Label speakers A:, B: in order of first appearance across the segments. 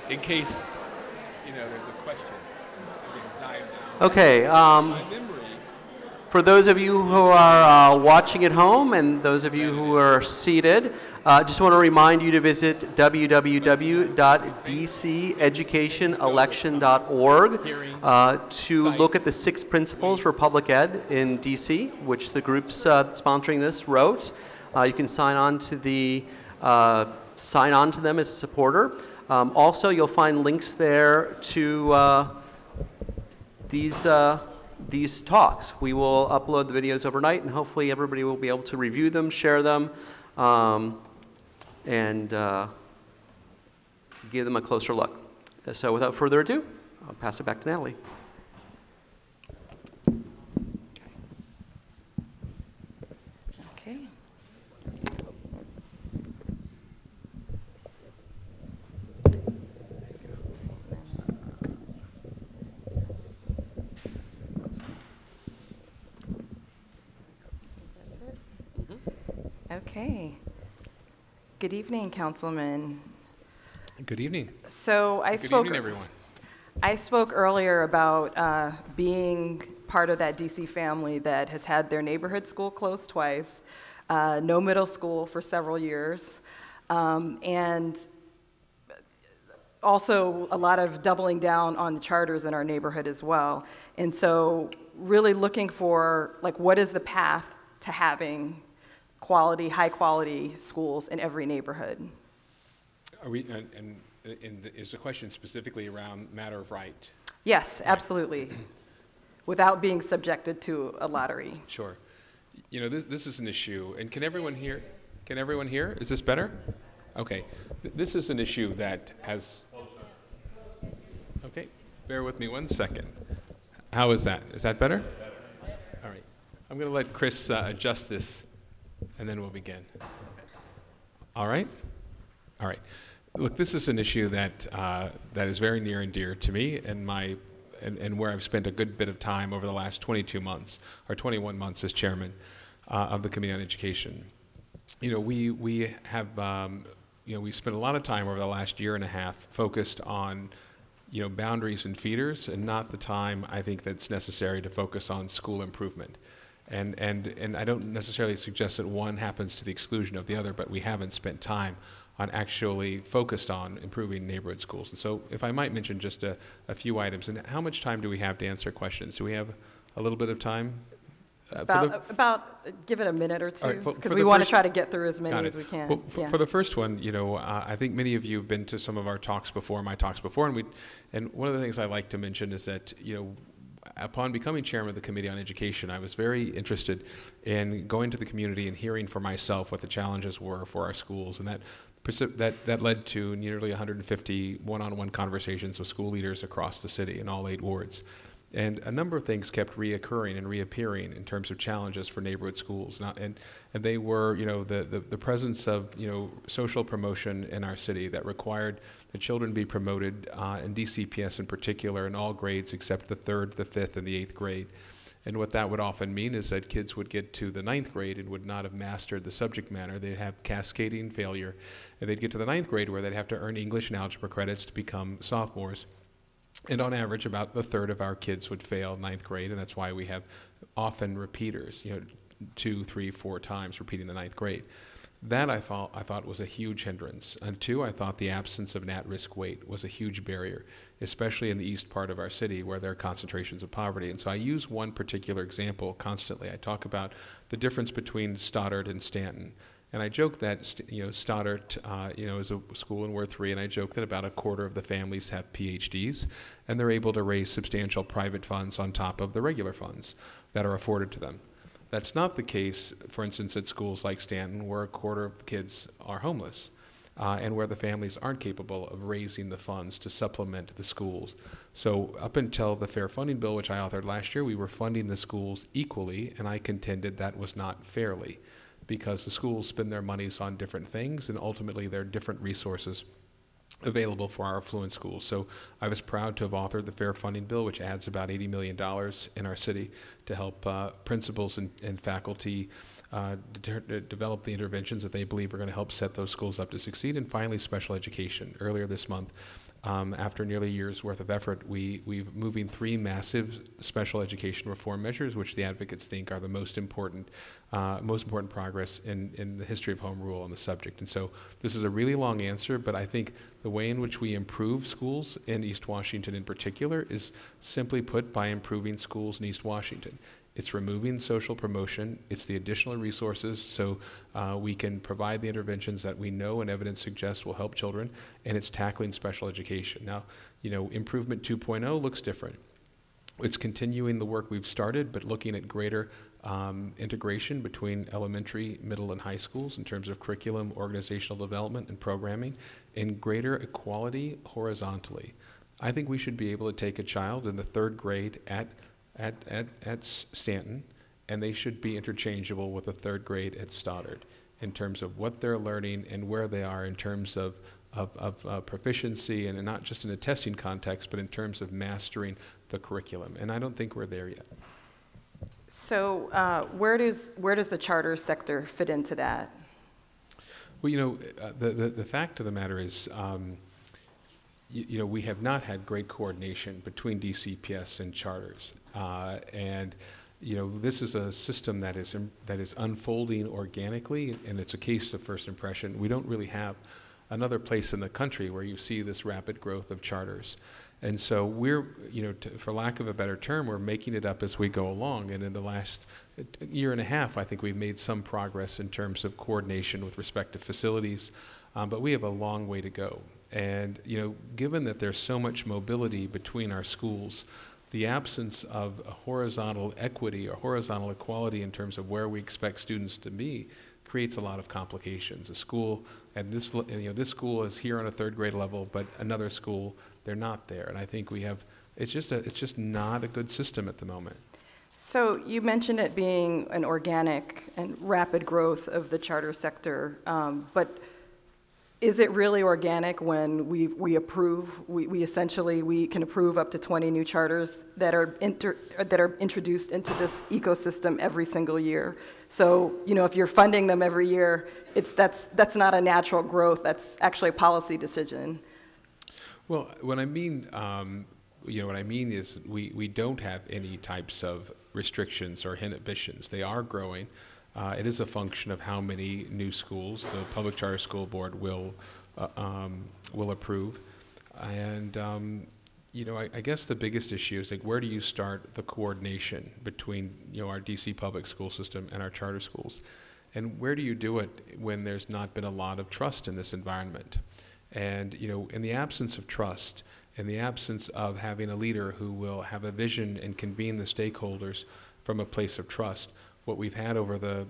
A: in case, there's a question. We can dive down.
B: Okay.
A: My memory.
B: For those of you who are watching at home and those of you who are seated, just want to remind you to visit www.dceducationelection.org to look at the 6 principles for public ed in DC, which the groups sponsoring this wrote. You can sign on to them as a supporter. Also, you'll find links there to these talks. We will upload the videos overnight, and hopefully everybody will be able to review them, share them, and give them a closer look. So without further ado, I'll pass it back to Natalie.
C: Okay. Okay. Good evening, Councilman.
A: Good evening.
C: So
A: Good evening, everyone.
C: I spoke earlier about being part of that DC family that has had their neighborhood school closed twice, no middle school for several years, and also a lot of doubling down on the charters in our neighborhood as well. And so really looking for, what is the path to having quality, high quality schools in every neighborhood?
A: Are we, is the question specifically around matter of right?
C: Yes, absolutely. Without being subjected to a lottery.
A: Sure. This is an issue, and can everyone hear? Can everyone hear? Is this better? Okay. This is an issue that has, okay, bear with me 1 second. How is that? Is that better? All right. I'm going to let Chris adjust this, and then we'll begin. All right? All right. Look, this is an issue that that is very near and dear to me and where I've spent a good bit of time over the last 22 months, or 21 months as chairman of the Committee on Education. We have, we spent a lot of time over the last year and a half focused on, boundaries and feeders, and not the time I think that's necessary to focus on school improvement. And I don't necessarily suggest that one happens to the exclusion of the other, but we haven't spent time on actually focused on improving neighborhood schools. And so if I might mention just a few items, and how much time do we have to answer questions? Do we have a little bit of time?
C: Give it a minute or two,
A: because
C: we want to try to get through as many as we can.
A: Well, for the first one, I think many of you have been to some of our talks before, my talks before, and one of the things I like to mention is that, upon becoming chairman of the Committee on Education, I was very interested in going to the community and hearing for myself what the challenges were for our schools, and that led to nearly 150 one-on-one conversations with school leaders across the city in all 8 wards. And a number of things kept reoccurring and reappearing in terms of challenges for neighborhood schools. And they were, the presence of, social promotion in our city that required the children be promoted, in DCPS in particular, in all grades except the 3rd, the 5th, and the 8th grade. And what that would often mean is that kids would get to the 9th grade and would not have mastered the subject matter. They'd have cascading failure. And they'd get to the 9th grade where they'd have to earn English and algebra credits to become sophomores. And on average, about a third of our kids would fail 9th grade, and that's why we have often repeaters, 2, 3, 4 times repeating the 9th grade. That I thought was a huge hindrance. And 2, I thought the absence of an at-risk weight was a huge barrier, especially in the east part of our city where there are concentrations of poverty. And so I use one particular example constantly. I talk about the difference between Stoddard and Stanton. And I joke that Stoddard is a school in Ward 3, and I joke that about a quarter of the families have PhDs, and they're able to raise substantial private funds on top of the regular funds that are afforded to them. That's not the case, for instance, at schools like Stanton, where a quarter of the kids are homeless, and where the families aren't capable of raising the funds to supplement the schools. So up until the Fair Funding Bill, which I authored last year, we were funding the schools equally, and I contended that was not fairly, because the schools spend their monies on different things, and ultimately there are different resources available for our affluent schools. So I was proud to have authored the Fair Funding Bill, which adds about $80 million in our city to help principals and faculty develop the interventions that they believe are going to help set those schools up to succeed. And finally, special education. Earlier this month, after nearly a year's worth of effort, we've moving 3 massive special education reform measures, which the advocates think are the most important progress in the history of home rule on the subject. And so this is a really long answer, but I think the way in which we improve schools in East Washington in particular is simply put by improving schools in East Washington. It's removing social promotion, it's the additional resources so we can provide the interventions that we know and evidence suggests will help children, and it's tackling special education. Now, Improvement 2.0 looks different. It's continuing the work we've started, but looking at greater integration between elementary, middle, and high schools in terms of curriculum, organizational development, and programming, and greater equality horizontally. I think we should be able to take a child in the 3rd grade at Stanton, and they should be interchangeable with the 3rd grade at Stoddard in terms of what they're learning and where they are in terms of proficiency, and not just in a testing context, but in terms of mastering the curriculum. And I don't think we're there yet.
C: So where does the charter sector fit into that?
A: Well, the fact of the matter is, we have not had great coordination between DCPS and charters, and this is a system that is unfolding organically, and it's a case of first impression. We don't really have another place in the country where you see this rapid growth of charters, and so we're, for lack of a better term, we're making it up as we go along. And in the last year and a half, I think we've made some progress in terms of coordination with respect to facilities, but we have a long way to go. And given that there's so much mobility between our schools, the absence of a horizontal equity or horizontal equality in terms of where we expect students to be creates a lot of complications. A school, and this school is here on a 3rd grade level, but another school, they're not there. And I think it's just not a good system at the moment.
C: So you mentioned it being an organic and rapid growth of the charter sector, but is it really organic when we approve? We essentially can approve up to 20 new charters that are introduced into this ecosystem every single year. So if you're funding them every year, that's not a natural growth. That's actually a policy decision.
A: Well, what I mean is we don't have any types of restrictions or inhibitions. They are growing. It is a function of how many new schools the Public Charter School Board will approve. And, I guess the biggest issue is, where do you start the coordination between, our DC public school system and our charter schools? And where do you do it when there's not been a lot of trust in this environment? And, in the absence of trust, in the absence of having a leader who will have a vision and convene the stakeholders from a place of trust, what we've had over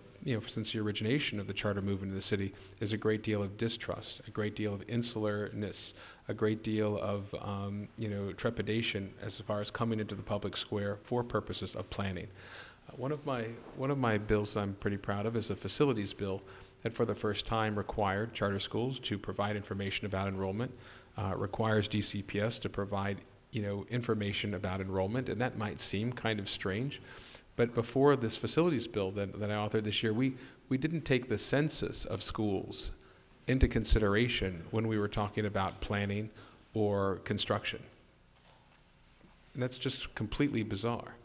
A: since the origination of the charter movement in the city is a great deal of distrust, a great deal of insularness, a great deal of trepidation as far as coming into the public square for purposes of planning. One of my bills that I'm pretty proud of is a facilities bill that for the first time required charter schools to provide information about enrollment, requires DCPS to provide information about enrollment, and that might seem kind of strange. But before this facilities bill that I authored this year, we didn't take the census of schools into consideration when we were talking about planning or construction. And that's just completely bizarre.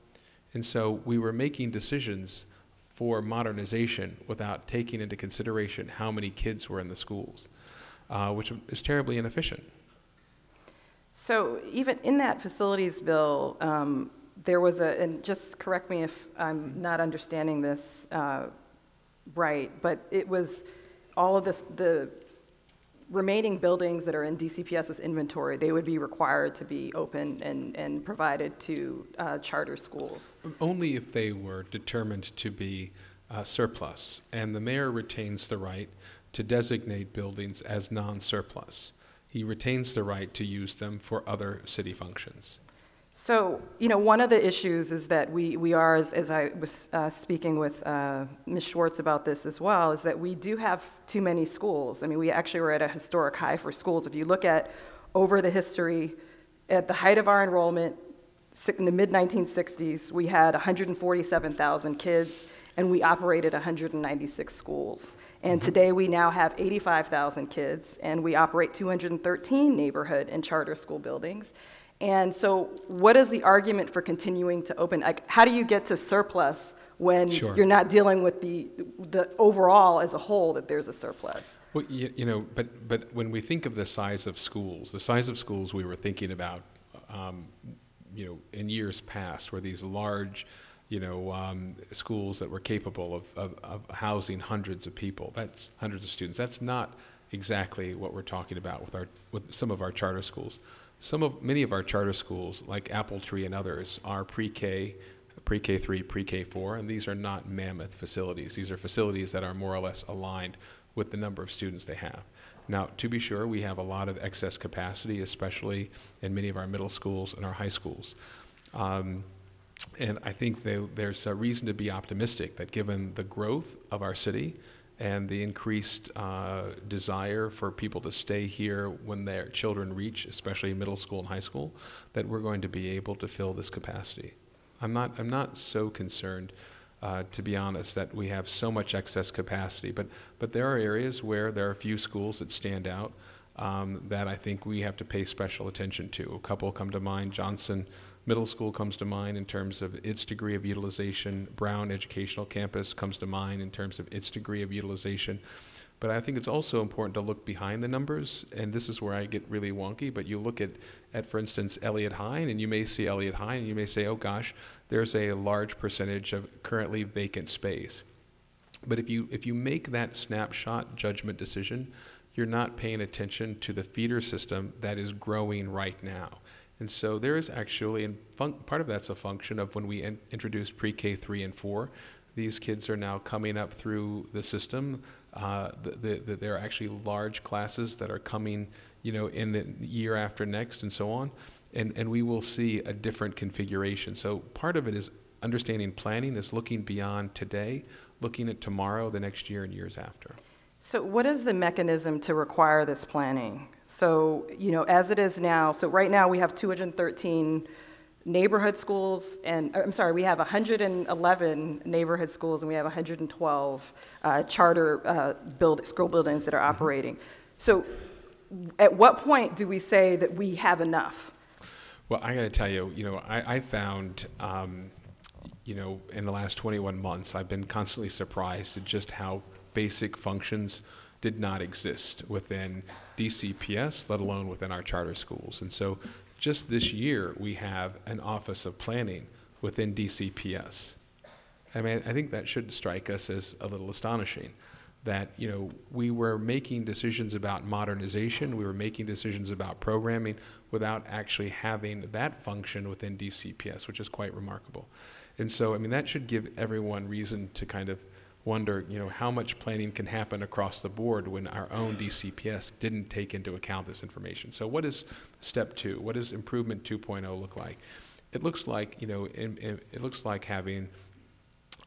A: And so we were making decisions for modernization without taking into consideration how many kids were in the schools, which is terribly inefficient.
C: So even in that facilities bill, there was and just correct me if I'm not understanding this right, but it was all of the remaining buildings that are in DCPS's inventory, they would be required to be open and provided to charter schools.
A: Only if they were determined to be surplus, and the mayor retains the right to designate buildings as non-surplus. He retains the right to use them for other city functions.
C: So, one of the issues is that we are, as I was speaking with Ms. Schwartz about this as well, is that we do have too many schools. I mean, we actually were at a historic high for schools. If you look at over the history, at the height of our enrollment, in the mid-1960s, we had 147,000 kids, and we operated 196 schools. And today we now have 85,000 kids, and we operate 213 neighborhood and charter school buildings. And so what is the argument for continuing to open? Like, how do you get to surplus when you're not dealing with the overall as a whole that there's a surplus?
A: Well, you know, but when we think of the size of schools we were thinking about, you know, in years past were these large, you know, schools that were capable of housing hundreds of people. That's hundreds of students. That's not exactly what we're talking about with some of our charter schools. Many of our charter schools, like Apple Tree and others, are pre-K, pre-K3, pre-K4, and these are not mammoth facilities. These are facilities that are more or less aligned with the number of students they have. Now, to be sure, we have a lot of excess capacity, especially in many of our middle schools and our high schools. And I think there's a reason to be optimistic that given the growth of our city and the increased desire for people to stay here when their children reach, especially middle school and high school, that we're going to be able to fill this capacity. I'm not so concerned, to be honest, that we have so much excess capacity, but there are areas where there are a few schools that stand out that I think we have to pay special attention to. A couple come to mind. Johnson Middle School comes to mind in terms of its degree of utilization. Brown Educational Campus comes to mind in terms of its degree of utilization. But I think it's also important to look behind the numbers, and this is where I get really wonky, but you look at for instance, Elliott High, and you may see Elliott High, and you may say, oh gosh, there's a large percentage of currently vacant space. But if you make that snapshot judgment decision, you're not paying attention to the feeder system that is growing right now. And so there is actually, and part of that's a function of when we introduced pre-K 3 and 4, these kids are now coming up through the system. There are actually large classes that are coming, you know, in the year after next and so on. And we will see a different configuration. So part of it is understanding planning is looking beyond today, looking at tomorrow, the next year, and years after.
C: So what is the mechanism to require this planning? So, you know, as it is now, so right now we have 213 neighborhood schools, and I'm sorry, we have 111 neighborhood schools, and we have 112 charter school buildings that are operating. So at what point do we say that we have enough?
A: Well, I got to tell you, you know, I found, you know, in the last 21 months, I've been constantly surprised at just how basic functions did not exist within DCPS, let alone within our charter schools. And so just this year, we have an Office of Planning within DCPS. I mean, I think that should strike us as a little astonishing that, you know, we were making decisions about modernization, we were making decisions about programming without actually having that function within DCPS, which is quite remarkable. And so, I mean, that should give everyone reason to kind of wonder, you know, how much planning can happen across the board when our own DCPS didn't take into account this information. So what is step 2? What does improvement 2.0 look like? It looks like, you know, it looks like having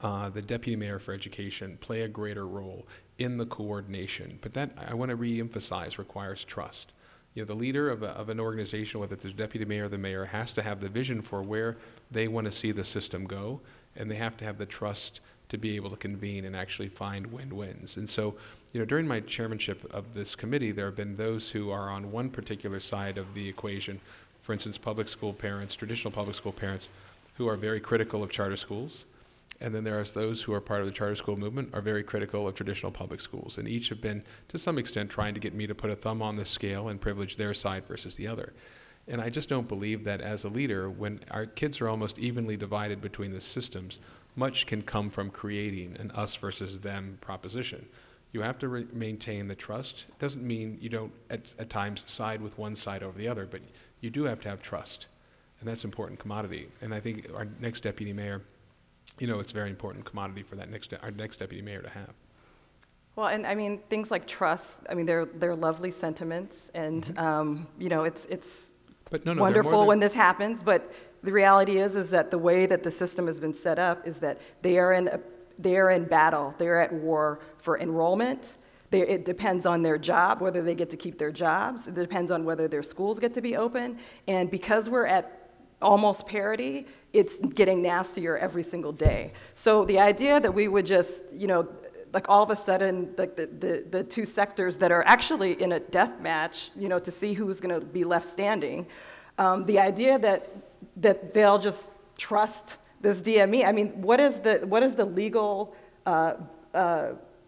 A: the Deputy Mayor for Education play a greater role in the coordination. But that, I want to re-emphasize, requires trust. You know, the leader of an organization, whether it's the Deputy Mayor or the Mayor, has to have the vision for where they want to see the system go, and they have to have the trust to be able to convene and actually find win-wins. And so, you know, during my chairmanship of this committee, there have been those who are on one particular side of the equation, for instance, public school parents, traditional public school parents, who are very critical of charter schools. And then there are those who are part of the charter school movement are very critical of traditional public schools. And each have been, to some extent, trying to get me to put a thumb on the scale and privilege their side versus the other. And I just don't believe that as a leader, when our kids are almost evenly divided between the systems, much can come from creating an us versus them proposition. You have to maintain the trust. It doesn't mean you don't at times side with one side over the other, but you do have to have trust. And that's an important commodity. And I think our next deputy mayor, you know, it's a very important commodity for that our next deputy mayor to have.
C: Well, and I mean, things like trust, I mean, they're lovely sentiments, and, you know, it's wonderful when this happens, but the reality is that the way that the system has been set up is that they are in battle. They're at war for enrollment. It depends on their job, whether they get to keep their jobs. It depends on whether their schools get to be open. And because we're at almost parity, it's getting nastier every single day. So the idea that we would just, like all of a sudden, like the two sectors that are actually in a death match, to see who's going to be left standing, the idea that they'll just trust this DME. I mean, what is the legal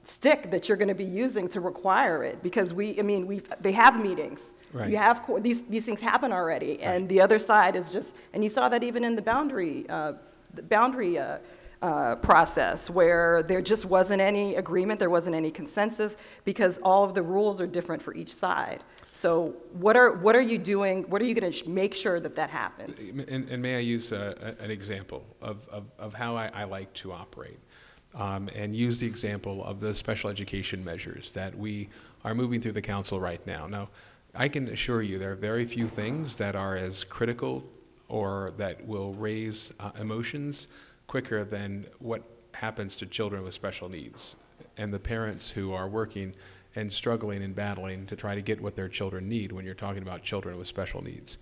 C: stick that you're going to be using to require it? Because they have meetings.
A: Right.
C: You have these things happen already, and
A: right.
C: the other side is just, and you saw that even in the boundary process, where there just wasn't any agreement, there wasn't any consensus, because all of the rules are different for each side. So what are you doing? What are you going to make sure that happens?
A: And may I use an example of how I like to operate, and use the example of the special education measures that we are moving through the council right now. Now, I can assure you there are very few things that are as critical or that will raise emotions quicker than what happens to children with special needs and the parents who are working and struggling and battling to try to get what their children need when you're talking about children with special needs.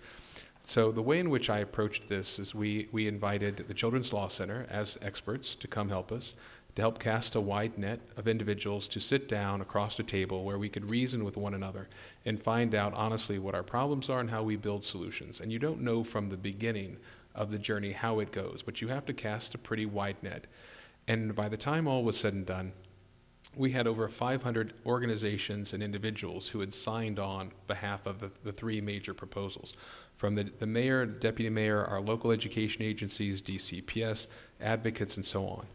A: So the way in which I approached this is we invited the Children's Law Center as experts to come help us, to help cast a wide net of individuals to sit down across the table where we could reason with one another and find out honestly what our problems are and how we build solutions. And you don't know from the beginning of the journey how it goes, but you have to cast a pretty wide net. And by the time all was said and done, we had over 500 organizations and individuals who had signed on behalf of the three major proposals. From the mayor, deputy mayor, our local education agencies, DCPS, advocates, and so on.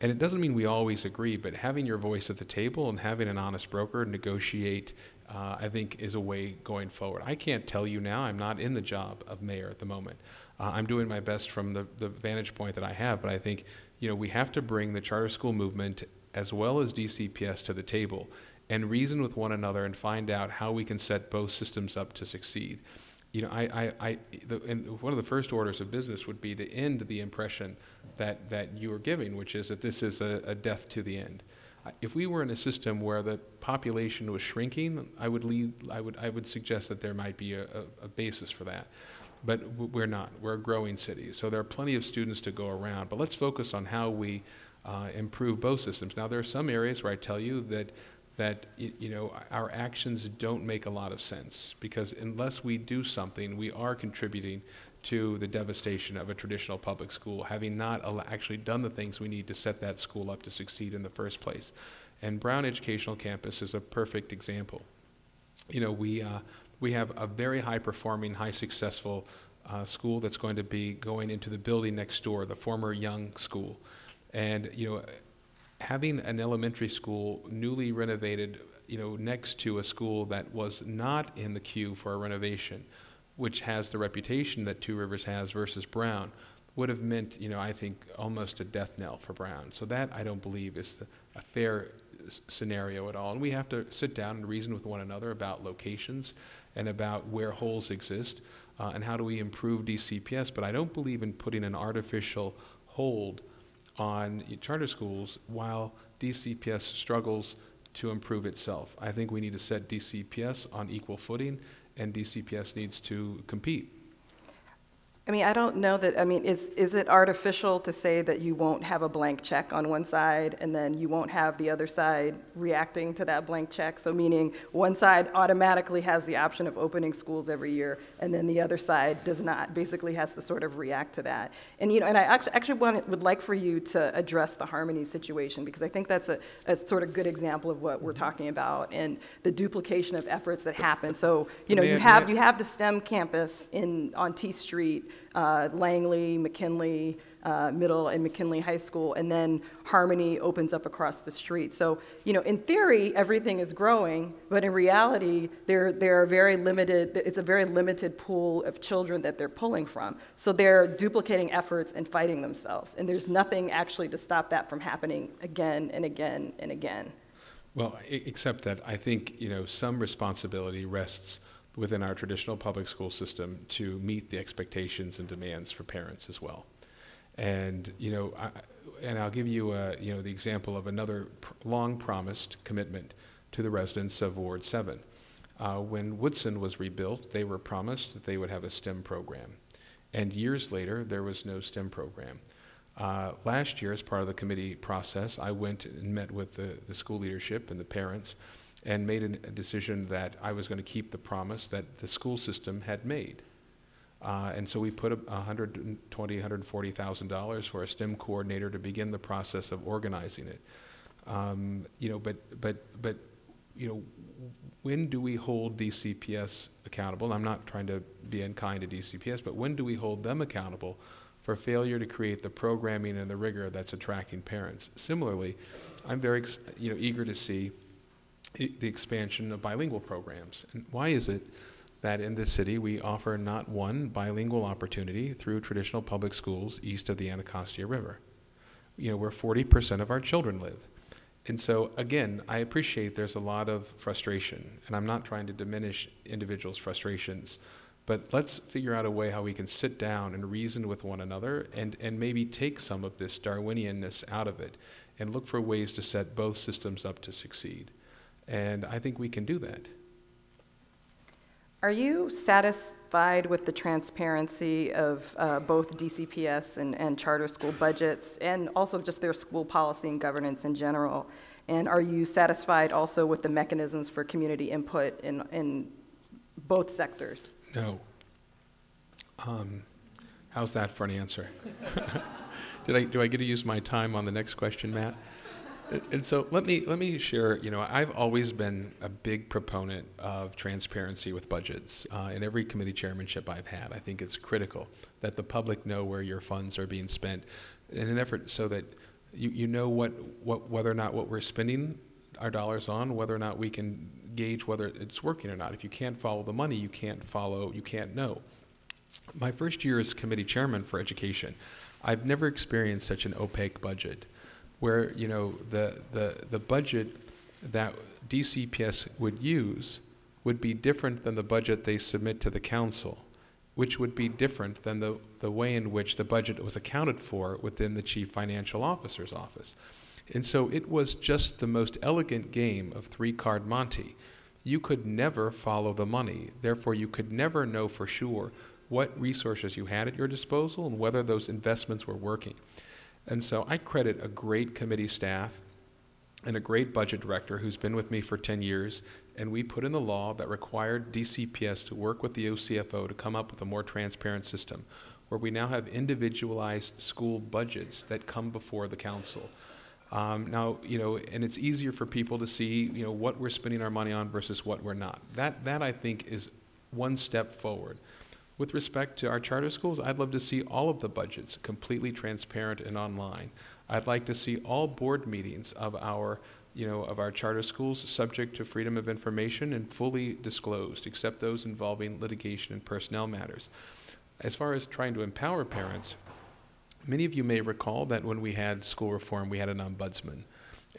A: And it doesn't mean we always agree, but having your voice at the table and having an honest broker negotiate, I think, is a way going forward. I can't tell you now, I'm not in the job of mayor at the moment. I'm doing my best from the vantage point that I have, but I think we have to bring the charter school movement as well as DCPS to the table and reason with one another and find out how we can set both systems up to succeed. And one of the first orders of business would be to end the impression that you are giving, which is that this is a death to the end. If we were in a system where the population was shrinking, I would suggest that there might be a basis for that. But we're not. We're a growing city, so there are plenty of students to go around. But let's focus on how we improve both systems. Now, there are some areas where I tell you that our actions don't make a lot of sense, because unless we do something, we are contributing to the devastation of a traditional public school, having not actually done the things we need to set that school up to succeed in the first place. And Brown Educational Campus is a perfect example. We have a very high-performing, high-successful school that's going to be going into the building next door, the former Young School. And having an elementary school newly renovated, next to a school that was not in the queue for a renovation, which has the reputation that Two Rivers has versus Brown, would have meant, I think, almost a death knell for Brown. So that, I don't believe, is a fair scenario at all. And we have to sit down and reason with one another about locations and about where holes exist and how do we improve DCPS. But I don't believe in putting an artificial hold on charter schools while DCPS struggles to improve itself. I think we need to set DCPS on equal footing, and DCPS needs to compete.
C: I don't know that, is it artificial to say that you won't have a blank check on one side and then you won't have the other side reacting to that blank check? So meaning one side automatically has the option of opening schools every year and then the other side does not, basically has to sort of react to that. And and I actually would like for you to address the Harmony situation, because I think that's a sort of good example of what we're talking about and the duplication of efforts that happen. So, you have the STEM campus on T Street, Langley, McKinley Middle and McKinley High School, and then Harmony opens up across the street. So, in theory, everything is growing, but in reality, there are very limited, it's a very limited pool of children that they're pulling from. So they're duplicating efforts and fighting themselves, and there's nothing actually to stop that from happening again and again and again.
A: Well, except that I think, some responsibility rests within our traditional public school system to meet the expectations and demands for parents as well. And, I'll give you, the example of another long-promised commitment to the residents of Ward 7. When Woodson was rebuilt, they were promised that they would have a STEM program. And years later, there was no STEM program. Last year, as part of the committee process, I went and met with the school leadership and the parents and made a decision that I was going to keep the promise that the school system had made. And so we put $120,000, $140,000 for a STEM coordinator to begin the process of organizing it. When do we hold DCPS accountable? And I'm not trying to be unkind to DCPS, but when do we hold them accountable for failure to create the programming and the rigor that's attracting parents? Similarly, I'm very eager to see the expansion of bilingual programs. And why is it that in this city we offer not one bilingual opportunity through traditional public schools east of the Anacostia River? Where 40% of our children live. And so, again, I appreciate there's a lot of frustration, and I'm not trying to diminish individuals' frustrations, but let's figure out a way how we can sit down and reason with one another and maybe take some of this Darwinianness out of it and look for ways to set both systems up to succeed. And I think we can do that.
C: Are you satisfied with the transparency of both DCPS and charter school budgets, and also just their school policy and governance in general? And are you satisfied also with the mechanisms for community input in both sectors?
A: No. How's that for an answer? Do I get to use my time on the next question, Matt? And so let me share, I've always been a big proponent of transparency with budgets. In every committee chairmanship I've had, I think it's critical that the public know where your funds are being spent in an effort so that you know whether or not what we're spending our dollars on, whether or not we can gauge whether it's working or not. If you can't follow the money, you can't know. My first year as committee chairman for education, I've never experienced such an opaque budget, where the budget that DCPS would use would be different than the budget they submit to the council, which would be different than the way in which the budget was accounted for within the chief financial officer's office. And so it was just the most elegant game of three-card Monte. You could never follow the money. Therefore, you could never know for sure what resources you had at your disposal and whether those investments were working. And so I credit a great committee staff and a great budget director who's been with me for 10 years, and we put in the law that required DCPS to work with the OCFO to come up with a more transparent system, where we now have individualized school budgets that come before the council. Now, and it's easier for people to see, what we're spending our money on versus what we're not. That I think is one step forward. With respect to our charter schools, I'd love to see all of the budgets completely transparent and online. I'd like to see all board meetings of our charter schools subject to freedom of information and fully disclosed, except those involving litigation and personnel matters. As far as trying to empower parents, many of you may recall that when we had school reform, we had an ombudsman.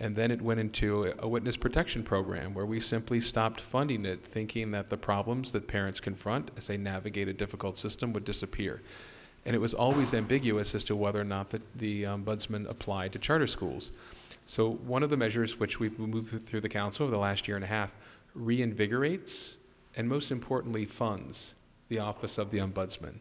A: And then it went into a witness protection program where we simply stopped funding it, thinking that the problems that parents confront as they navigate a difficult system would disappear. And it was always ambiguous as to whether or not the ombudsman applied to charter schools. So one of the measures which we've moved through the council over the last year and a half reinvigorates and most importantly funds the office of the ombudsman.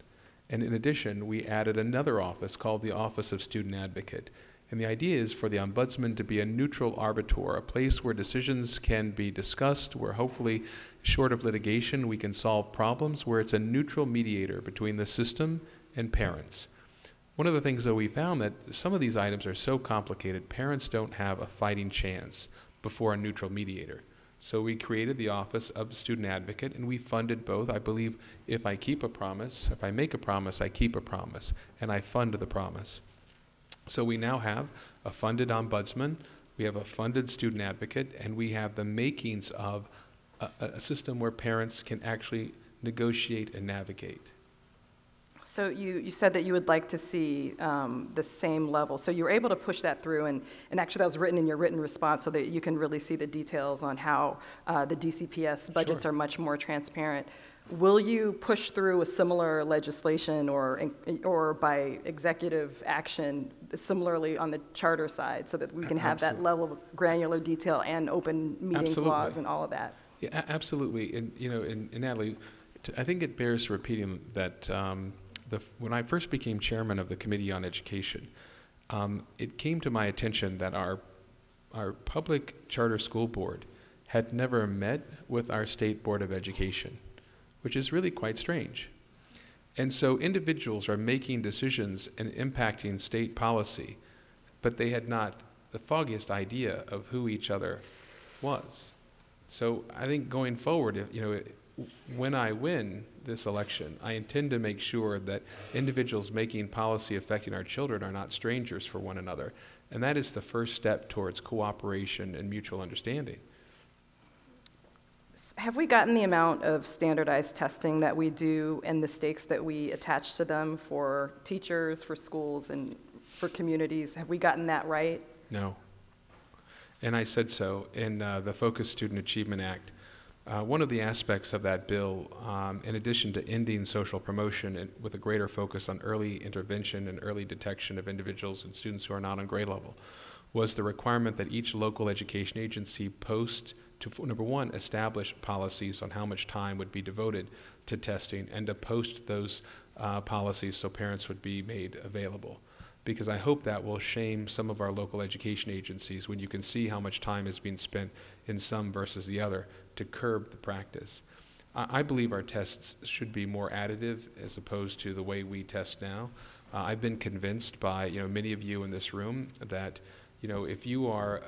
A: And in addition, we added another office called the Office of Student Advocate. And the idea is for the ombudsman to be a neutral arbiter, a place where decisions can be discussed, where hopefully, short of litigation, we can solve problems, where it's a neutral mediator between the system and parents. One of the things, though, we found that some of these items are so complicated, parents don't have a fighting chance before a neutral mediator. So we created the Office of Student Advocate, and we funded both. I believe if I keep a promise, if I make a promise, I keep a promise, and I fund the promise. So we now have a funded ombudsman, we have a funded student advocate, and we have the makings of a system where parents can actually negotiate and navigate.
C: So you said that you would like to see the same level. So you were able to push that through, and actually that was written in your written response so that you can really see the details on how the DCPS budgets are much more transparent. Will you push through a similar legislation or by executive action similarly on the charter side so that we can have that level of granular detail and open meetings laws and all of that? Yeah,
A: absolutely. And, and Natalie, I think it bears repeating that when I first became chairman of the Committee on Education, it came to my attention that our public charter school board had never met with our state board of education, which is really quite strange. And so individuals are making decisions and impacting state policy, but they had not the foggiest idea of who each other was. So I think going forward, when I win this election, I intend to make sure that individuals making policy affecting our children are not strangers for one another. And that is the first step towards cooperation and mutual understanding.
C: Have we gotten the amount of standardized testing that we do and the stakes that we attach to them for teachers, for schools, and for communities? Have we gotten that right?
A: No. And I said so in the Focused Student Achievement Act. One of the aspects of that bill, in addition to ending social promotion and with a greater focus on early intervention and early detection of individuals and students who are not on grade level, was the requirement that each local education agency post to, number one, establish policies on how much time would be devoted to testing, and to post those policies so parents would be made available. Because I hope that will shame some of our local education agencies when you can see how much time is being spent in some versus the other to curb the practice. I believe our tests should be more additive as opposed to the way we test now. I've been convinced by many of you in this room that if you are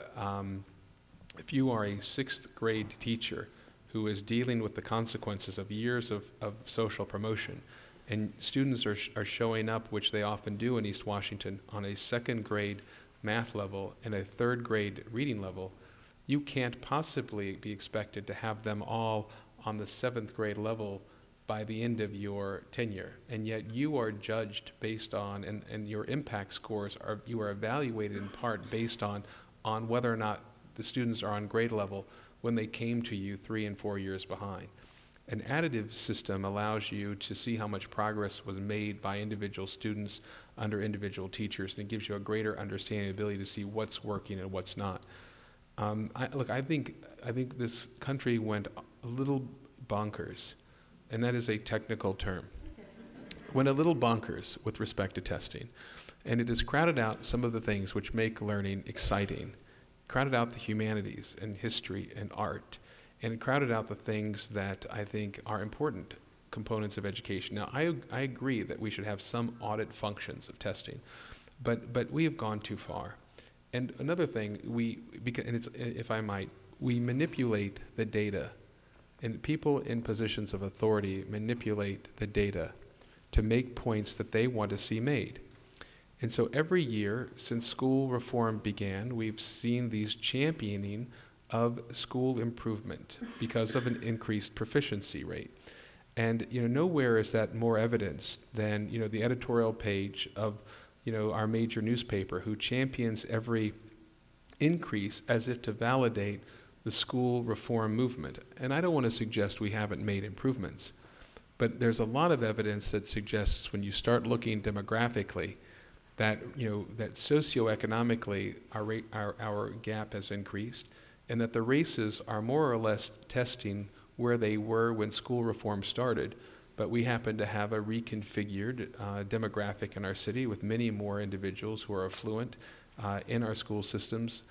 A: a sixth grade teacher who is dealing with the consequences of years of social promotion, and students are showing up, which they often do in East Washington, on a second grade math level and a third grade reading level, you can't possibly be expected to have them all on the seventh grade level by the end of your tenure. And yet you are judged based on, and your impact scores you are evaluated in part based on whether or not the students are on grade level when they came to you 3 and 4 years behind. An additive system allows you to see how much progress was made by individual students under individual teachers, and it gives you a greater understanding, ability to see what's working and what's not. I think this country went a little bonkers, and that is a technical term. Went a little bonkers with respect to testing, and it has crowded out some of the things which make learning exciting, crowded out the humanities and history and art, and it crowded out the things that I think are important components of education. Now, I agree that we should have some audit functions of testing, but we have gone too far. And another thing, if I might, we manipulate the data, and people in positions of authority manipulate the data to make points that they want to see made. And so every year since school reform began, we've seen these championing of school improvement because of an increased proficiency rate. And nowhere is that more evidence than the editorial page of our major newspaper, who champions every increase as if to validate the school reform movement. And I don't want to suggest we haven't made improvements, but there's a lot of evidence that suggests when you start looking demographically that that socioeconomically our gap has increased, and that the races are more or less testing where they were when school reform started, but we happen to have a reconfigured demographic in our city with many more individuals who are affluent in our school systems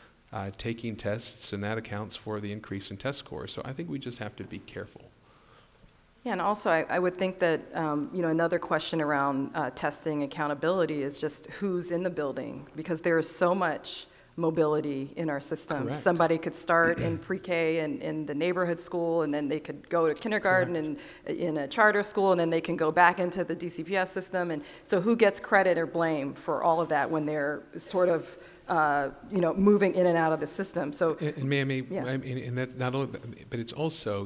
A: taking tests, and that accounts for the increase in test scores. So I think we just have to be careful.
C: Yeah, and also I would think that another question around testing accountability is just who's in the building, because there is so much mobility in our system.
A: Correct.
C: Somebody could start in pre-K and in the neighborhood school, and then they could go to kindergarten and in a charter school, and then they can go back into the DCPS system. And so who gets credit or blame for all of that when they're sort of moving in and out of the system? So
A: and that's not only, but it's also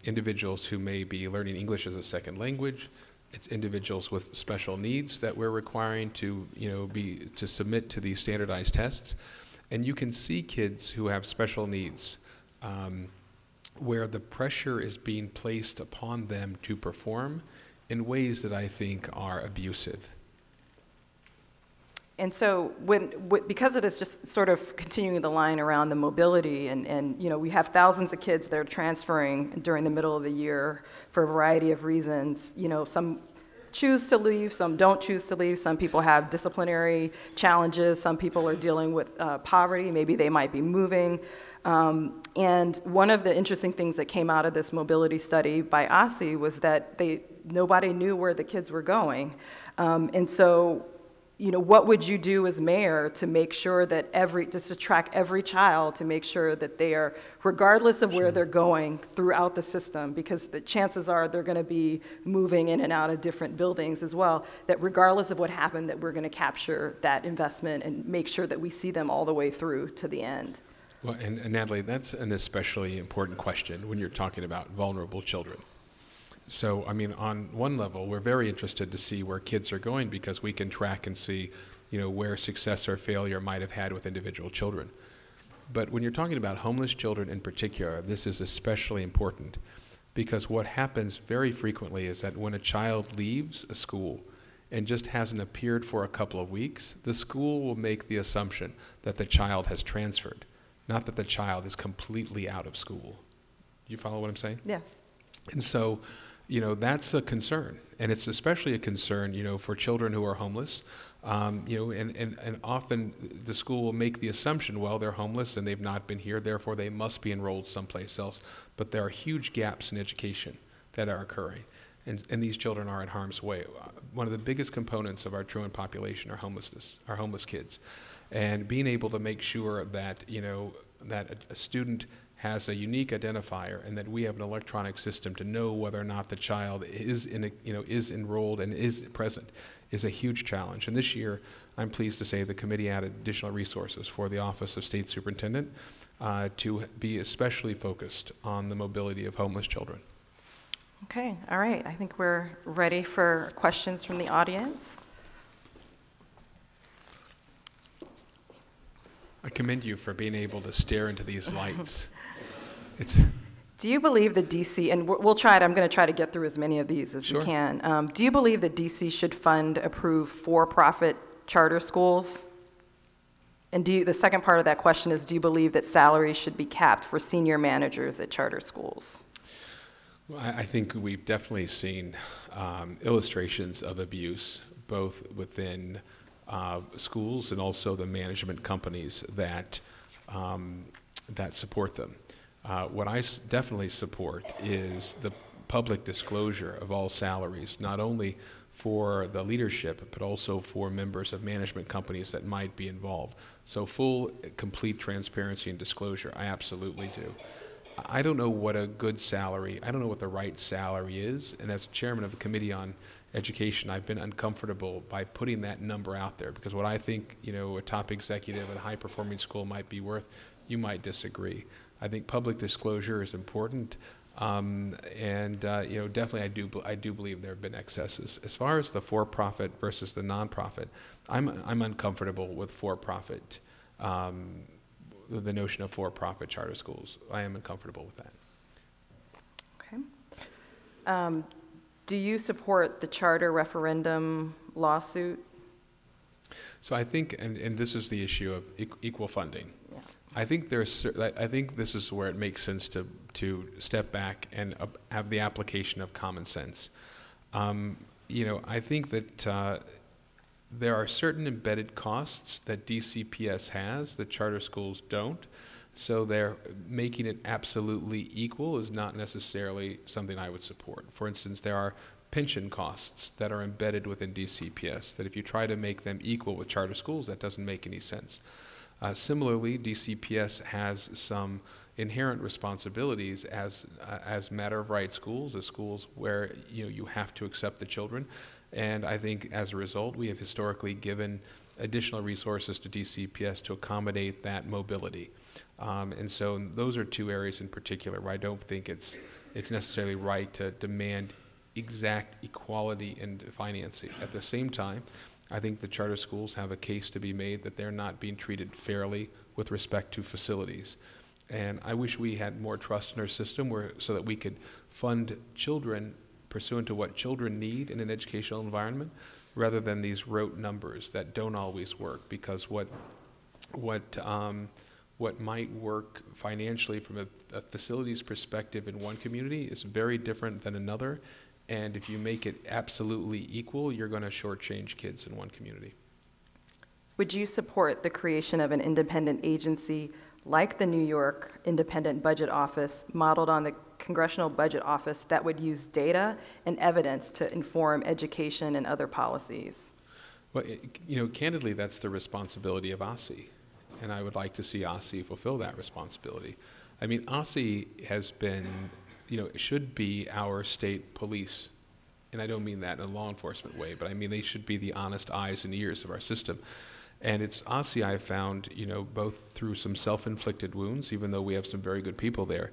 A: individuals who may be learning English as a second language. It's individuals with special needs that we're requiring to submit to these standardized tests. And you can see kids who have special needs where the pressure is being placed upon them to perform in ways that I think are abusive.
C: And so because of this, just sort of continuing the line around the mobility, and we have thousands of kids that are transferring during the middle of the year for a variety of reasons. Some choose to leave, some don't choose to leave. Some people have disciplinary challenges. Some people are dealing with poverty. Maybe they might be moving. And one of the interesting things that came out of this mobility study by OSSI was that nobody knew where the kids were going. And so, what would you do as mayor to make sure that just to track every child to make sure that they are, regardless of where they're going throughout the system, because the chances are they're going to be moving in and out of different buildings as well, that regardless of what happened, that we're going to capture that investment and make sure that we see them all the way through to the end.
A: Well, and Natalie, that's an especially important question when you're talking about vulnerable children. So, I mean, on one level, we're very interested to see where kids are going because we can track and see, where success or failure might have had with individual children. But when you're talking about homeless children in particular, this is especially important because what happens very frequently is that when a child leaves a school and just hasn't appeared for a couple of weeks, the school will make the assumption that the child has transferred, not that the child is completely out of school. You follow what I'm saying?
C: Yes.
A: And so, that's a concern, and it's especially a concern, for children who are homeless, and often the school will make the assumption, well, they're homeless and they've not been here, therefore they must be enrolled someplace else. But there are huge gaps in education that are occurring, and these children are in harm's way. One of the biggest components of our truant population are homeless kids, and being able to make sure that, that a student has a unique identifier and that we have an electronic system to know whether or not the child is is enrolled and is present is a huge challenge. And this year, I'm pleased to say the committee added additional resources for the Office of State Superintendent to be especially focused on the mobility of homeless children.
C: Okay, all right. I think we're ready for questions from the audience.
A: I commend you for being able to stare into these lights.
C: Do you believe that DC, and we'll try it, I'm going to try to get through as many of these as we can. Do you believe that DC should fund approved for-profit charter schools? And the second part of that question is, do you believe that salaries should be capped for senior managers at charter schools?
A: Well, I think we've definitely seen illustrations of abuse, both within schools and also the management companies that support them. What I definitely support is the public disclosure of all salaries, not only for the leadership, but also for members of management companies that might be involved. So full, complete transparency and disclosure, I absolutely do. I don't know what a good salary, I don't know what the right salary is, and as chairman of the Committee on Education, I've been uncomfortable by putting that number out there because what I think, a top executive at a high-performing school might be worth, you might disagree. I think public disclosure is important, definitely I do believe there have been excesses. As far as the for-profit versus the non-profit, I'm uncomfortable with for-profit, the notion of for-profit charter schools. I am uncomfortable with that.
C: Okay. Do you support the charter referendum lawsuit?
A: So I think, and this is the issue of equal funding.
C: Yeah.
A: I think this is where it makes sense to step back and have the application of common sense. I think that there are certain embedded costs that DCPS has that charter schools don't. So they're making it absolutely equal is not necessarily something I would support. For instance, there are pension costs that are embedded within DCPS that if you try to make them equal with charter schools, that doesn't make any sense. Similarly, DCPS has some inherent responsibilities as matter of right schools, as schools where you have to accept the children. And I think as a result, we have historically given additional resources to DCPS to accommodate that mobility. And so those are two areas in particular where I don't think it's necessarily right to demand exact equality in financing. At the same time, I think the charter schools have a case to be made that they're not being treated fairly with respect to facilities. And I wish we had more trust in our system so that we could fund children pursuant to what children need in an educational environment rather than these rote numbers that don't always work, because what might work financially from a facilities perspective in one community is very different than another. And if you make it absolutely equal, you're going to shortchange kids in one community.
C: Would you support the creation of an independent agency like the New York Independent Budget Office, modeled on the Congressional Budget Office, that would use data and evidence to inform education and other policies?
A: Well, candidly, that's the responsibility of OSSE, and I would like to see OSSE fulfill that responsibility. I mean, OSSE has been, should be our state police, and I don't mean that in a law enforcement way, but I mean they should be the honest eyes and ears of our system. And it's OSSE I've found, both through some self-inflicted wounds, even though we have some very good people there,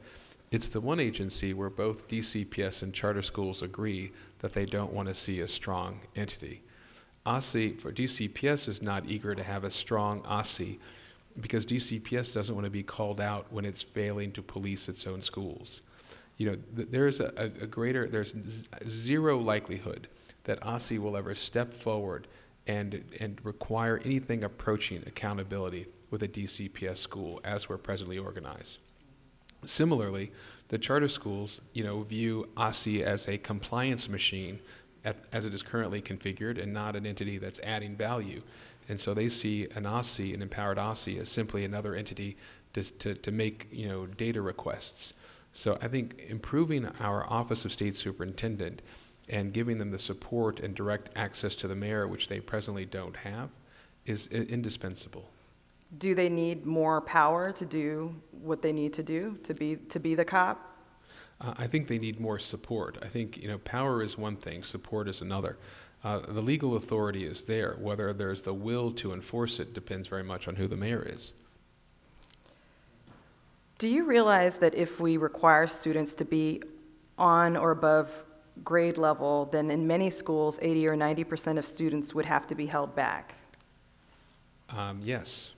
A: it's the one agency where both DCPS and charter schools agree that they don't want to see a strong entity. OSSE, for DCPS, is not eager to have a strong OSSE because DCPS doesn't want to be called out when it's failing to police its own schools. There's there's zero likelihood that OSSE will ever step forward and require anything approaching accountability with a DCPS school as we're presently organized. Similarly, the charter schools, view OSSE as a compliance machine as it is currently configured and not an entity that's adding value. And so they see an OSSE, an empowered OSSE, as simply another entity to make, data requests. So I think improving our Office of State Superintendent and giving them the support and direct access to the mayor, which they presently don't have, is indispensable.
C: Do they need more power to do what they need to do to be the cop?
A: I think they need more support. I think power is one thing, support is another. The legal authority is there. Whether there's the will to enforce it depends very much on who the mayor is.
C: Do you realize that if we require students to be on or above grade level, then in many schools, 80 or 90% of students would have to be held back?
A: Yes.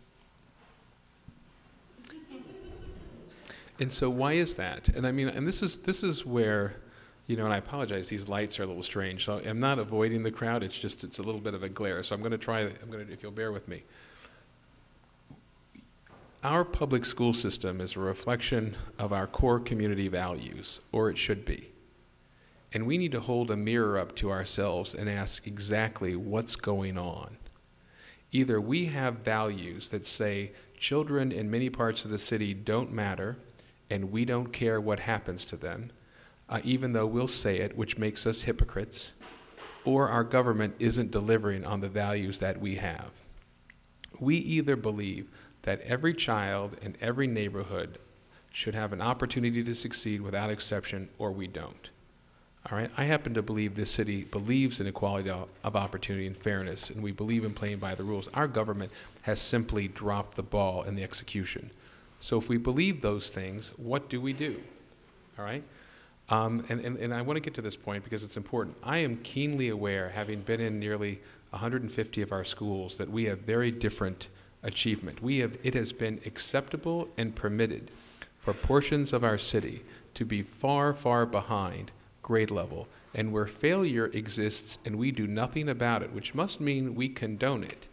A: And so why is that? And I mean, and this is where, and I apologize, these lights are a little strange. So I'm not avoiding the crowd, it's a little bit of a glare. So I'm going to, if you'll bear with me. Our public school system is a reflection of our core community values, or it should be. And we need to hold a mirror up to ourselves and ask exactly what's going on. Either we have values that say children in many parts of the city don't matter and we don't care what happens to them, even though we'll say it, which makes us hypocrites, or our government isn't delivering on the values that we have. We either believe that every child in every neighborhood should have an opportunity to succeed without exception, or we don't. All right, I happen to believe this city believes in equality of opportunity and fairness, and we believe in playing by the rules. Our government has simply dropped the ball in the execution. So if we believe those things, what do we do? All right, and I want to get to this point because it's important. I am keenly aware, having been in nearly 150 of our schools, that we have very different achievement. It has been acceptable and permitted for portions of our city to be far, far behind grade level, and where failure exists and we do nothing about it, which must mean we condone it.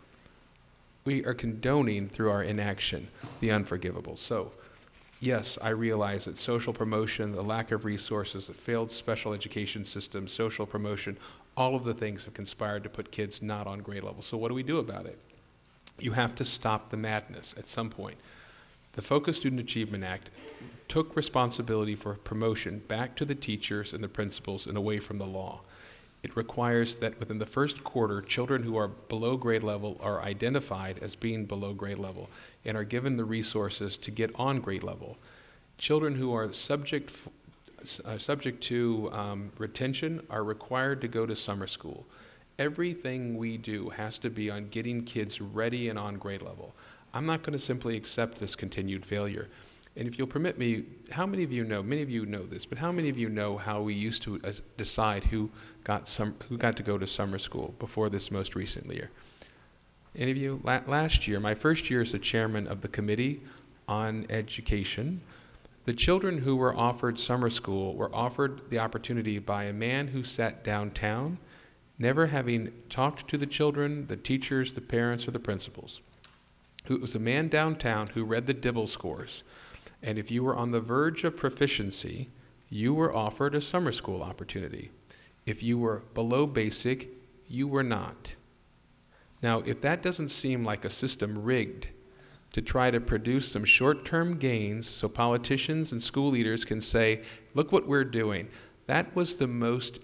A: We are condoning through our inaction the unforgivable. So, yes, I realize that social promotion, the lack of resources, a failed special education system, social promotion, all of the things have conspired to put kids not on grade level. So what do we do about it? You have to stop the madness at some point. The Focused Student Achievement Act took responsibility for promotion back to the teachers and the principals and away from the law. It requires that within the first quarter, children who are below grade level are identified as being below grade level and are given the resources to get on grade level. Children who are subject to retention are required to go to summer school. Everything we do has to be on getting kids ready and on grade level. I'm not going to simply accept this continued failure. And if you'll permit me, how many of you know, many of you know this, but how many of you know how we used to decide who got to go to summer school before this most recent year? Any of you? Last year, my first year as the chairman of the Committee on Education, the children who were offered summer school were offered the opportunity by a man who sat downtown, never having talked to the children, the teachers, the parents, or the principals. It was a man downtown who read the Dibble scores. And if you were on the verge of proficiency, you were offered a summer school opportunity. If you were below basic, you were not. Now, if that doesn't seem like a system rigged to try to produce some short-term gains so politicians and school leaders can say, look what we're doing, that was the most,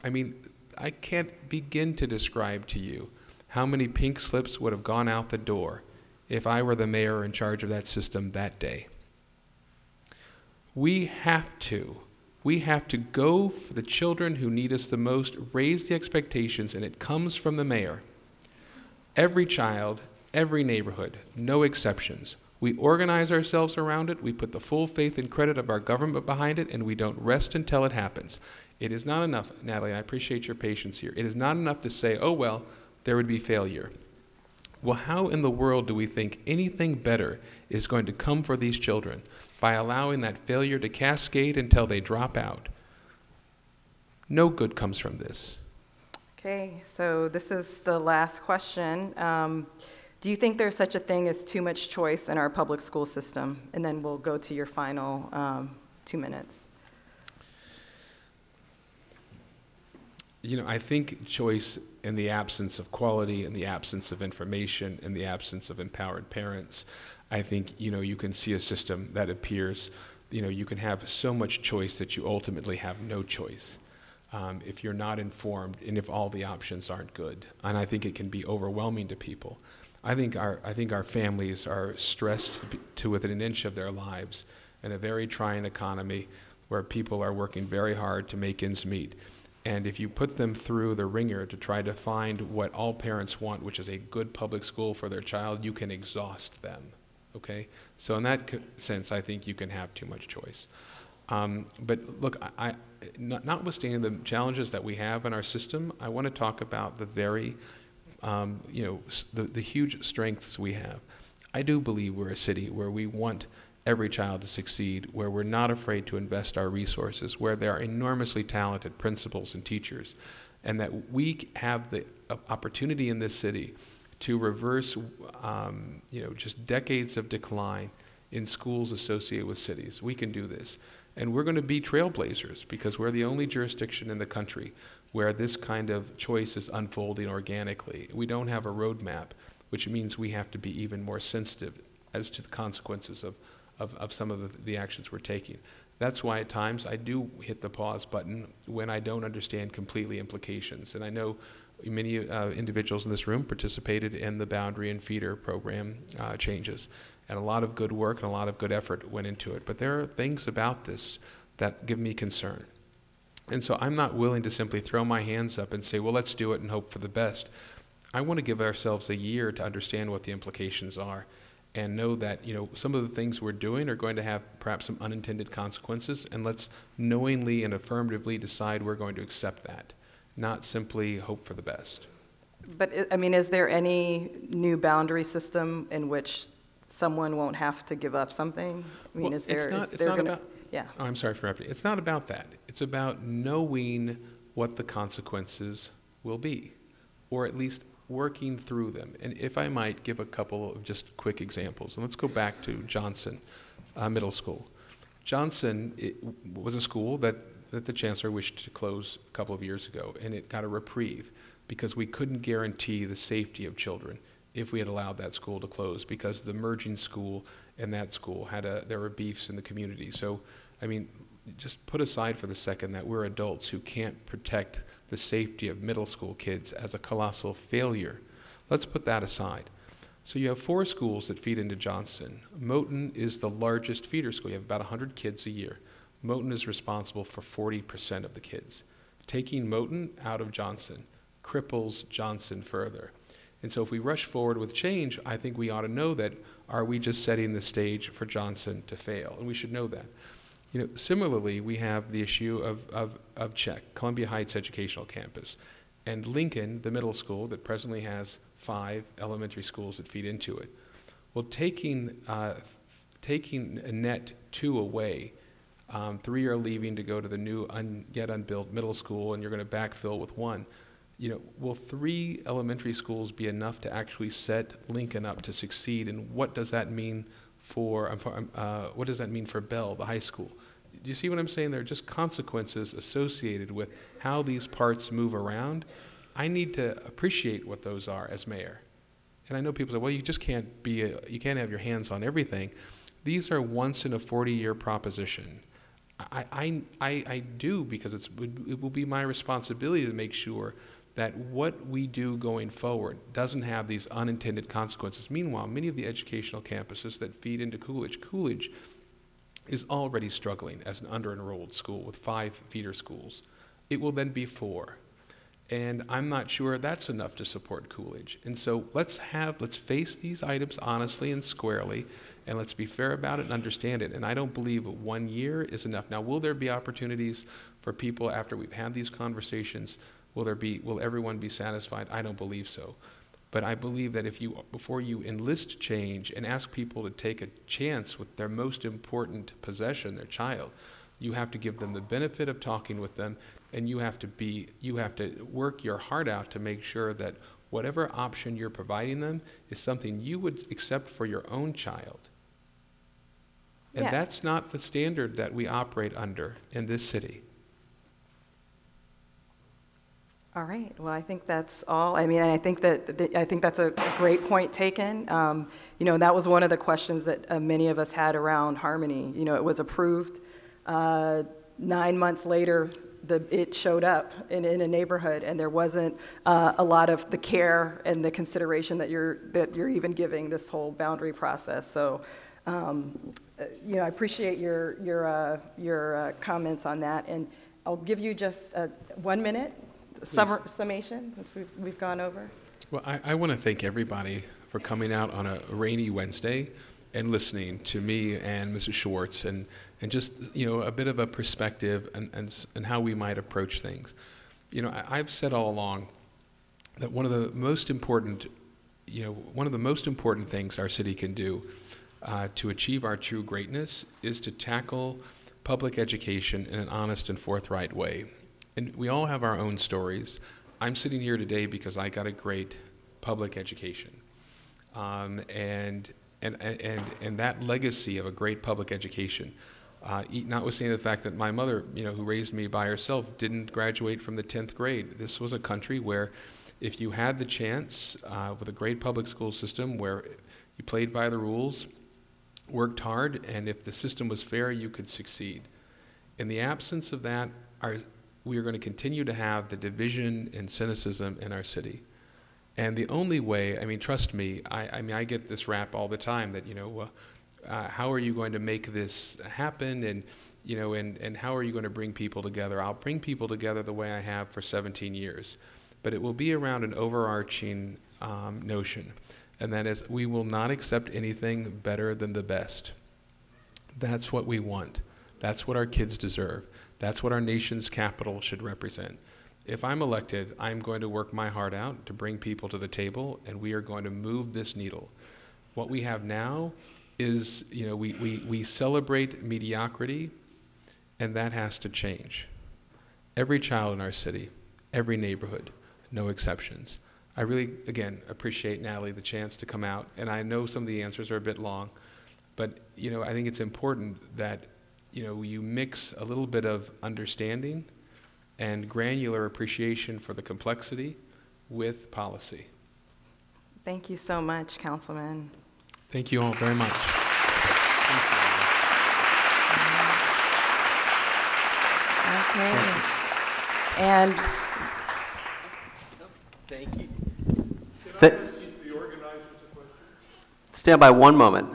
A: I mean, I can't begin to describe to you how many pink slips would have gone out the door if I were the mayor in charge of that system that day. We have to go for the children who need us the most, raise the expectations, and it comes from the mayor. Every child, every neighborhood, no exceptions. We organize ourselves around it, we put the full faith and credit of our government behind it, and we don't rest until it happens. It is not enough, Natalie, and I appreciate your patience here, it is not enough to say, oh well, there would be failure. Well, how in the world do we think anything better is going to come for these children by allowing that failure to cascade until they drop out? No good comes from this.
C: Okay, so this is the last question. Do you think there's such a thing as too much choice in our public school system? And then we'll go to your final 2 minutes.
A: You know, I think choice in the absence of quality, in the absence of information, in the absence of empowered parents, I think, you know, you can see a system that appears, you know, you can have so much choice that you ultimately have no choice if you're not informed and if all the options aren't good. And I think it can be overwhelming to people. I think our families are stressed to within an inch of their lives in a very trying economy where people are working very hard to make ends meet. And if you put them through the ringer to try to find what all parents want, which is a good public school for their child, you can exhaust them, okay? So in that sense, I think you can have too much choice. But look, notwithstanding the challenges that we have in our system, I want to talk about the very, you know, the huge strengths we have. I do believe we're a city where we want every child to succeed, where we're not afraid to invest our resources, where there are enormously talented principals and teachers, and that we have the opportunity in this city to reverse, you know, just decades of decline in schools associated with cities. We can do this. And we're going to be trailblazers because we're the only jurisdiction in the country where this kind of choice is unfolding organically. We don't have a roadmap, which means we have to be even more sensitive as to the consequences of some of the actions we're taking. That's why at times I do hit the pause button when I don't understand completely implications. And I know many individuals in this room participated in the boundary and feeder program changes. And a lot of good work and a lot of good effort went into it. But there are things about this that give me concern. And so I'm not willing to simply throw my hands up and say, well, let's do it and hope for the best. I want to give ourselves a year to understand what the implications are and know that, you know, some of the things we're doing are going to have perhaps some unintended consequences, and let's knowingly and affirmatively decide we're going to accept that, not simply hope for the best.
C: But, I mean, is there any new boundary system in which someone won't have to give up something? I mean,
A: well,
C: yeah.
A: Oh, I'm sorry for interrupting. It's not about that. It's about knowing what the consequences will be, or at least working through them. And if I might give a couple of just quick examples, and let's go back to Johnson Middle School. Johnson was a school that the chancellor wished to close a couple of years ago, and it got a reprieve because we couldn't guarantee the safety of children if we had allowed that school to close, because the merging school and that school there were beefs in the community. So, I mean, just put aside for the second that we're adults who can't protect the safety of middle school kids as a colossal failure. Let's put that aside. So you have 4 schools that feed into Johnson. Moton is the largest feeder school. You have about 100 kids a year. Moton is responsible for 40% of the kids. Taking Moton out of Johnson cripples Johnson further. And so if we rush forward with change, I think we ought to know that, are we just setting the stage for Johnson to fail? And we should know that. You know, similarly, we have the issue of CHEC, Columbia Heights Educational Campus, and Lincoln, the middle school that presently has 5 elementary schools that feed into it. Well, taking net 2 away, 3 are leaving to go to the new yet unbuilt middle school, and you're going to backfill with 1. You know, will 3 elementary schools be enough to actually set Lincoln up to succeed? And what does that mean for Bell, the high school? do you see what I'm saying? There are just consequences associated with how these parts move around. I need to appreciate what those are as mayor. And I know people say, well, you just can't you can't have your hands on everything. These are once in a 40-year proposition. I do, because it will be my responsibility to make sure that what we do going forward doesn't have these unintended consequences. Meanwhile, many of the educational campuses that feed into Coolidge is already struggling as an under-enrolled school with 5 feeder schools. It will then be 4. And I'm not sure that's enough to support Coolidge. And so let's face these items honestly and squarely, and let's be fair about it and understand it. And I don't believe 1 year is enough. Now, will there be opportunities for people after we've had these conversations? Will everyone be satisfied? I don't believe so. But I believe that before you enlist change and ask people to take a chance with their most important possession, their child, you have to give them the benefit of talking with them, and you have to work your heart out to make sure that whatever option you're providing them is something you would accept for your own child. And that's not the standard that we operate under in this city.
C: All right. Well, I think that's all. I mean, I think that's a great point taken. You know, that was one of the questions that many of us had around Harmony. You know, it was approved. 9 months later, it showed up in a neighborhood, and there wasn't a lot of the care and the consideration that you're even giving this whole boundary process. So, you know, I appreciate your comments on that, and I'll give you just 1 minute. Summation, since we've gone over.
A: Well, I want to thank everybody for coming out on a rainy Wednesday and listening to me and Mrs. Schwartz, and just, you know, a bit of a perspective and how we might approach things. You know, I've said all along that one of the most important things our city can do to achieve our true greatness is to tackle public education in an honest and forthright way. And we all have our own stories. I'm sitting here today because I got a great public education. And that legacy of a great public education, notwithstanding the fact that my mother, you know, who raised me by herself, didn't graduate from the 10th grade. This was a country where if you had the chance with a great public school system where you played by the rules, worked hard, and if the system was fair, you could succeed. In the absence of that, we are going to continue to have the division and cynicism in our city. And the only way, I mean, trust me, I mean, I get this rap all the time that, you know, how are you going to make this happen? And, you know, and how are you going to bring people together? I'll bring people together the way I have for 17 years. But it will be around an overarching notion. And that is, we will not accept anything better than the best. That's what we want. That's what our kids deserve. That's what our nation's capital should represent. If I'm elected, I'm going to work my heart out to bring people to the table, and we are going to move this needle. What we have now is, you know, we celebrate mediocrity, and that has to change. Every child in our city, every neighborhood, no exceptions. I really, again, appreciate, Natalie, the chance to come out, and I know some of the answers are a bit long, but, you know, I think it's important that, you know, you mix a little bit of understanding and granular appreciation for the complexity with policy.
C: Thank you so much, Councilman.
A: Thank you all very much.
C: Okay. And
B: thank you.
D: Can I ask the organizers a question?
B: Stand by 1 moment.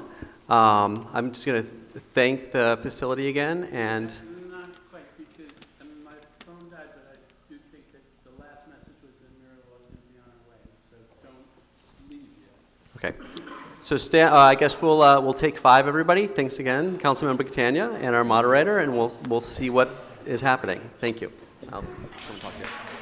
B: I'm just going to thank the facility again, and
E: not quite, because I mean, my phone died, but I do think that the last message was that Muriel was going to be on her way, so don't leave yet.
B: okay. So I guess we'll take 5, everybody. Thanks again, Councilmember Catania and our moderator, and we'll see what is happening. Thank you. I'll come talk to you.